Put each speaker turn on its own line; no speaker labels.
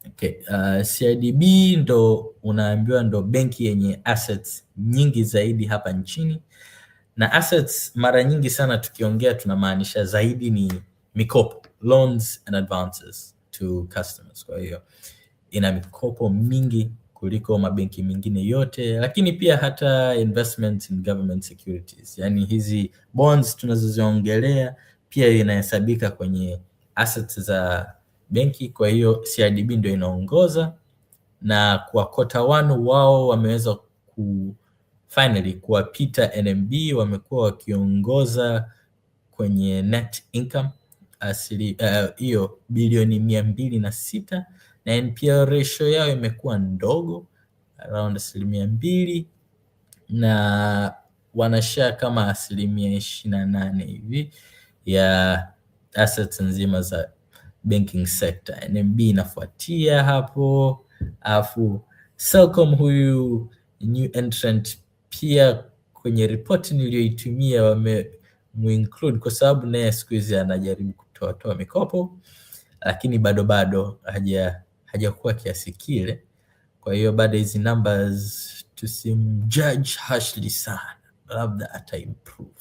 Okay. CRDB ndo unaambiwa ndo benki yenye assets nyingi zaidi hapa nchini, na assets mara nyingi sana tukiongea tunamaanisha zaidi ni mikopo, loans and advances to customers. Kwa hiyo ina mikopo mingi kuliko mabenki mengine yote, lakini pia hata investment in government securities, yani hizi bonds tunazoziongelea pia inahesabika kwenye assets za benki. Kwa hiyo CRDB ndio inaongoza, na kwa Q1 wao wameweza finally kuwapita NMB, wamekuwa wakiongoza kwenye net income hiyo bilioni 206, na NPL ratio yao imekuwa ndogo around 2%, na wanashare kama 28% hivi ya assets nzima za banking sector. NMB inafuatia hapo, afu Selcom, huyu new entrant, pia kwenye ripoti niliyoitumia wamemuinclude kwa sababu naye siku hizi anajaribu kutoa mikopo, lakini bado hajakuwa kiasi kile. Kwa hiyo bado hizi numbers tusimjudge harshly sana, labda ata improve.